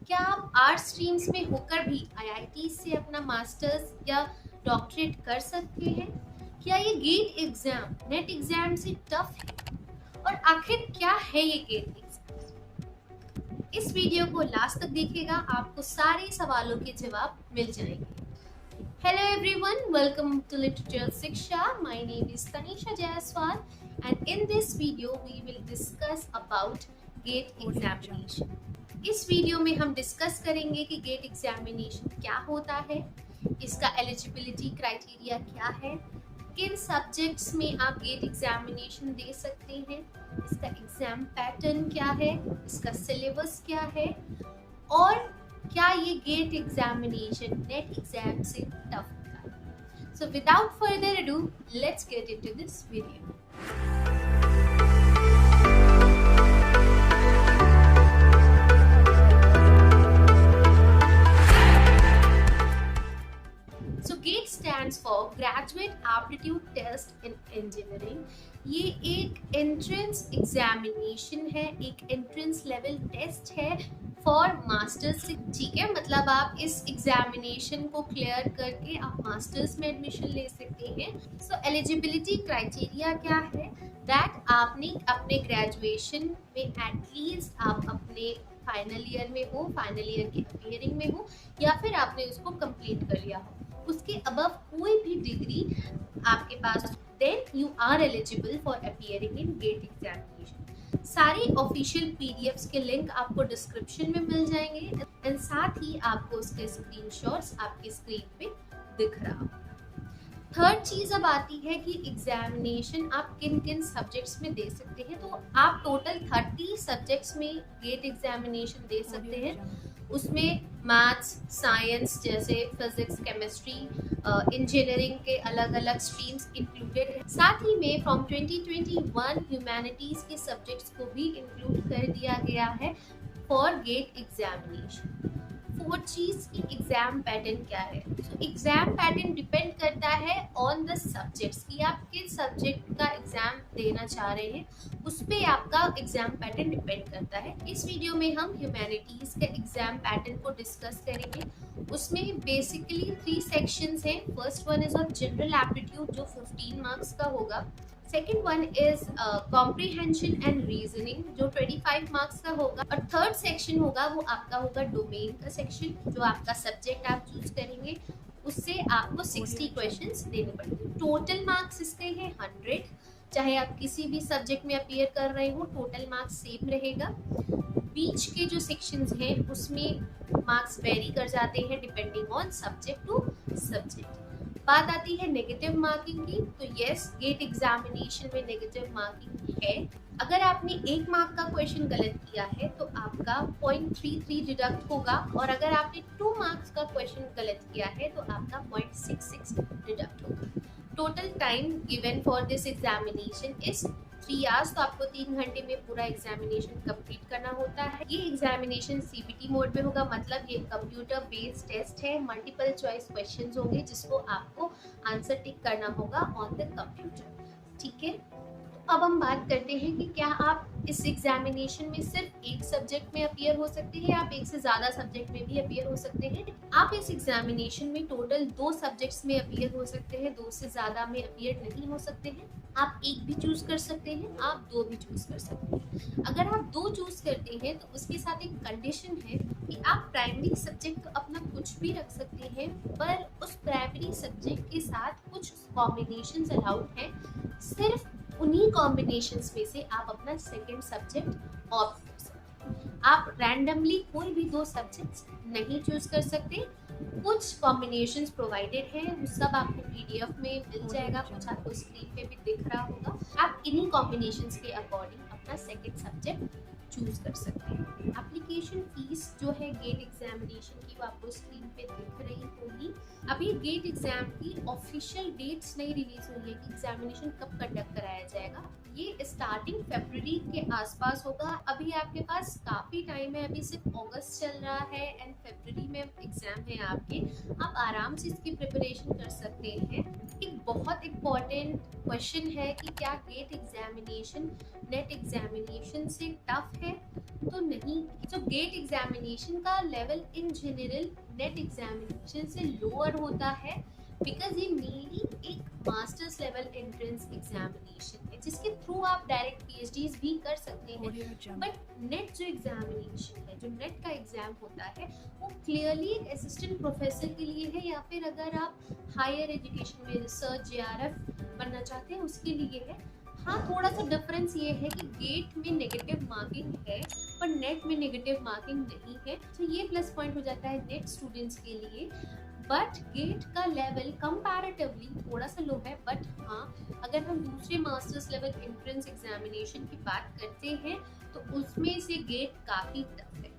क्या आप art streams में होकर भी आईआईटी से अपना मास्टर्स या डॉक्टरेट कर सकते हैं? क्या ये गेट एग्जाम नेट एग्जाम से टफ है? और आखिर क्या है ये गेट एग्जाम? इस वीडियो को लास्ट तक देखिएगा, आपको सारे सवालों के जवाब मिल जाएंगे। Hello everyone, welcome to Literature Siksha. My name is Tanisha Jaiswal and in this video we will discuss about GATE examination. इस वीडियो में हम डिस्कस करेंगे कि गेट एग्जामिनेशन क्या होता है, इसका एलिजिबिलिटी क्राइटेरिया क्या है, किन सब्जेक्ट्स में आप गेट एग्जामिनेशन दे सकते हैं, इसका एग्जाम पैटर्न क्या है, इसका सिलेबस क्या है और क्या ये गेट एग्जामिनेशन नेट एग्जाम से टफ होता है। So without further ado let's get into this video. GATE stands for Graduate Aptitude Test in Engineering। ये एक एंट्रेंस एग्जामिनेशन है, एक एंट्रेंस लेवल टेस्ट है फॉर मास्टर्स। ठीक है, मतलब आप इस एग्जामिनेशन को क्लियर करके आप मास्टर्स में एडमिशन ले सकते हैं। सो एलिजिबिलिटी क्राइटेरिया क्या है? दैट आपने अपने ग्रेजुएशन में एटलीस्ट आप अपने फाइनल ईयर में हो, फाइनल ईयर की अपियरिंग में हो या फिर आपने उसको कंप्लीट कर लिया हो, उसके अबव कोई भी डिग्री आपके पास, then you are eligible for appearing in GATE examination. सारी ऑफिशियल पीडीएफ्स के लिंक आपको डिस्क्रिप्शन में मिल जाएंगे एंड साथ ही आपको उसके स्क्रीनशॉट्स आपके स्क्रीन पे दिख रहा होगा। थर्ड चीज अब आती है कि एग्जामिनेशन आप किन किन सब्जेक्ट्स में दे सकते हैं। तो आप टोटल 30 सब्जेक्ट्स में गेट एग्जामिनेशन दे सकते हैं। उसमें मैथ्स, साइंस जैसे फिजिक्स, केमिस्ट्री, इंजीनियरिंग के अलग अलग स्ट्रीम्स इंक्लूडेड है। साथ ही में फ्रॉम 2021 ह्यूमैनिटीज के सब्जेक्ट्स को भी इंक्लूड कर दिया गया है फॉर गेट एग्जामिनेशन। फोर्थ चीज की एग्जाम पैटर्न क्या है? तो एग्जाम पैटर्न डिपेंड करता है ऑन द सब्जेक्ट्स कि आप किस सब्जेक्ट का एग्जाम देना चाह रहे हैं, उस पे आपका एग्जाम पैटर्न डिपेंड करता है। इस वीडियो में हम ह्यूमैनिटीज के एग्जाम पैटर्न को डिस्कस करेंगे। उसमें बेसिकली 3 सेक्शंस हैं। First one is of general aptitude जो 15 मार्क्स का होगा। Second one is comprehension and reasoning जो 25 मार्क्स का होगा और थर्ड सेक्शन होगा वो आपका होगा डोमेन का सेक्शन, जो आपका सब्जेक्ट आप चूज करेंगे उससे आपको 60 क्वेश्चंस देने पड़ेंगे। टोटल मार्क्स इसके हैं 100। चाहे आप किसी भी सब्जेक्ट में अपीयर कर रहे हो, टोटल मार्क्स सेम रहेगा। बीच के जो सेक्शंस हैं उसमें मार्क्स वेरी कर जाते हैं depending on subject to subject. बात आती है नेगेटिव मार्किंग की, तो यस, गेट एग्जामिनेशन में नेगेटिव मार्किंग है। अगर आपने 1 मार्क का क्वेश्चन गलत किया है तो आपका 0.33 डिडक्ट होगा और अगर आपने 2 मार्क्स का क्वेश्चन गलत किया है तो आपका 0.66 डिडक्ट होगा। Total time given for this examination is 3 hours. तो आपको 3 घंटे में पूरा एग्जामिनेशन कंप्लीट करना होता है। ये एग्जामिनेशन सीबीटी मोड में होगा, मतलब ये कंप्यूटर बेस्ड टेस्ट है। मल्टीपल चॉइस क्वेश्चंस होंगे जिसको आपको आंसर टिक करना होगा ऑन द कंप्यूटर। ठीक है, अब हम बात करते हैं कि क्या आप इस एग्जामिनेशन में सिर्फ एक सब्जेक्ट में अपीयर हो सकते हैं, आप एक से ज़्यादा सब्जेक्ट में भी अपीयर हो सकते हैं। आप इस एग्जामिनेशन में टोटल 2 सब्जेक्ट्स में अपीयर हो सकते हैं, 2 से ज़्यादा में अपीयर नहीं हो सकते हैं। आप एक भी चूज कर सकते हैं, आप 2 भी चूज कर सकते हैं। अगर आप 2 चूज करते हैं तो उसके साथ एक कंडीशन है कि आप प्राइमरी सब्जेक्ट तो अपना कुछ भी रख सकते हैं, पर उस प्राइमरी सब्जेक्ट के साथ कुछ कॉम्बिनेशंस अलाउड हैं। सिर्फ उन्हीं कॉम्बिनेशंस में से आप अपना सेकेंड सब्जेक्ट ऑप्ट कर सकते हैं। आप रैंडमली कोई भी 2 सब्जेक्ट्स नहीं चूज कर सकते। कुछ कॉम्बिनेशंस प्रोवाइडेड हैं, वो सब आपको पीडीएफ में मिल जाएगा, कुछ आपको स्क्रीन पे भी दिख रहा होगा। आप इन्हीं कॉम्बिनेशंस के अकॉर्डिंग अपना सेकेंड सब्जेक्ट चूज कर सकते हैं। एप्लीकेशन फीस जो है गेट एग्जामिनेशन की वो आपको स्क्रीन पे दिख रही होगी। अभी गेट एग्जाम की ऑफिशियल डेट्स नहीं रिलीज हुई है कि एग्जामिनेशन कब कंडक्ट कराया जाएगा। ये स्टार्टिंग फरवरी के आसपास होगा। अभी आपके पास काफ़ी टाइम है, अभी सिर्फ अगस्त चल रहा है एंड फरवरी में एग्जाम है आपके। आप आराम से इसकी प्रिपरेशन कर सकते हैं। एक बहुत इम्पॉर्टेंट क्वेश्चन है कि क्या गेट एग्जामिनेशन नेट एग्जामिनेशन से टफ है? तो नहीं। तो गेट एग्जामिनेशन का level in general net examination से लोअर होता है, बिकॉज ये मेनली एक मास्टर्स लेवल एंट्रेंस एग्जामिनेशन है जिसके थ्रू आप डायरेक्ट पीएचडीज भी कर सकते हैं। बट नेट जो एग्जामिनेशन है, जो नेट का एग्जाम होता है, वो क्लियरली एक असिस्टेंट प्रोफेसर के लिए है, या फिर अगर आप हायर एजुकेशन में रिसर्च जेआरएफ बनना चाहते हैं उसके लिए है। हाँ, थोड़ा सा डिफरेंस ये है कि गेट में नेगेटिव मार्किंग है पर नेट में नेगेटिव मार्किंग नहीं है, तो ये प्लस पॉइंट हो जाता है नेट स्टूडेंट्स के लिए। बट गेट का लेवल कंपैरेटिवली थोड़ा सा लो है। बट हाँ, अगर हम दूसरे मास्टर्स लेवल एंट्रेंस एग्जामिनेशन की बात करते हैं तो उसमें से गेट काफ़ी टफ है।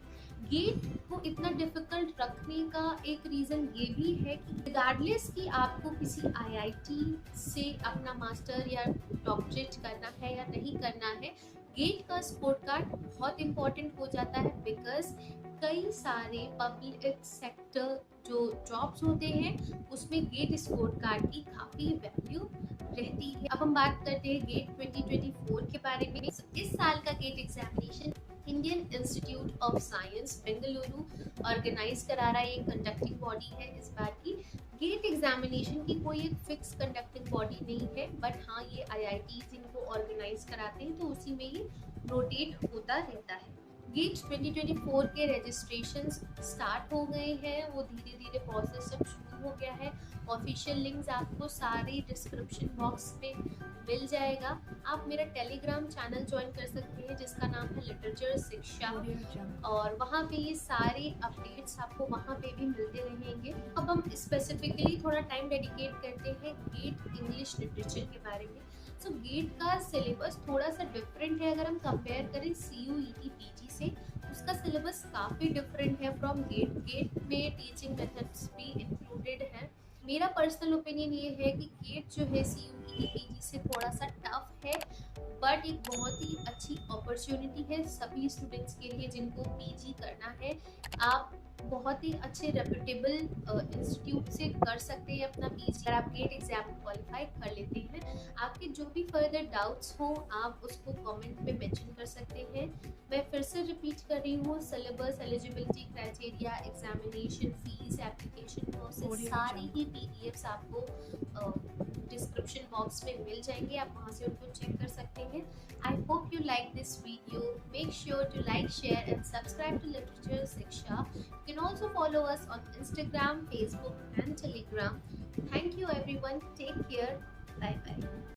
गेट को इतना डिफिकल्ट रखने का एक रीज़न ये भी है कि रिगार्डलेस कि आपको किसी आईआईटी से अपना मास्टर या डॉक्टरेट करना है या नहीं करना है, गेट का स्कोर कार्ड बहुत इम्पोर्टेंट हो जाता है, बिकॉज कई सारे पब्लिक सेक्टर जो जॉब्स होते हैं उसमें गेट स्कोर कार्ड की काफ़ी वैल्यू रहती है। अब हम बात करते हैं गेट 2024 के बारे में। इस साल का GATE examination Indian Institute of Science Bengaluru organise करा रहा है, एक कंडक्टिंग बॉडी है इस बार की। गेट एग्जामिनेशन की कोई एक फिक्स कंडक्टिंग बॉडी नहीं है, बट हाँ ये आईआईटीज इनको ऑर्गेनाइज कराते हैं तो उसी में ये रोटेट होता रहता है। गेट 2024 के रजिस्ट्रेशन स्टार्ट हो गए हैं, वो धीरे धीरे प्रोसेस सब शुरू हो गया है। ऑफिशियल लिंक्स आपको सारे डिस्क्रिप्शन बॉक्स में मिल जाएगा। आप मेरा टेलीग्राम चैनल ज्वाइन कर सकते हैं जिसका नाम है लिटरेचर शिक्षा, और वहाँ पे ये सारे अपडेट्स आपको वहाँ पे भी मिलते रहेंगे। अब हम स्पेसिफिकली थोड़ा टाइम डेडिकेट करते हैं गेट इंग्लिश लिटरेचर के बारे में। सो गेट का सिलेबस थोड़ा सा डिफरेंट है। अगर हम कंपेयर करें CUET PG से, उसका सिलेबस काफ़ी डिफरेंट है फ्रॉम गेट। गेट में टीचिंग मेथड्स भी इंक्लूडेड हैं। मेरा पर्सनल ओपिनियन ये है कि गेट जो है CUET PG से थोड़ा सा टफ है, बट एक बहुत ही अच्छी अपॉर्चुनिटी है सभी स्टूडेंट्स के लिए जिनको PG करना है। आप बहुत ही अच्छे रेप्यूटेबल इंस्टीट्यूट से कर सकते हैं अपना PG। अगर आप गेट एग्जाम क्वालिफाई कर लेते हैं, आपके जो भी फर्दर डाउट्स हो आप उसको कमेंट में मेंशन कर सकते हैं। मैं फिर से रिपीट कर रही हूँ, syllabus, eligibility criteria, examination fees, application process, सारी ही PDFs आपको डिस्क्रिप्शन बॉक्स में मिल जाएंगे, आप वहाँ से उनको चेक कर सकते हैं। I hope you like this video. Make sure to like, share and subscribe to literature Shiksha. You can also follow us on Instagram, Facebook and Telegram. Thank you everyone. Take care. Bye bye.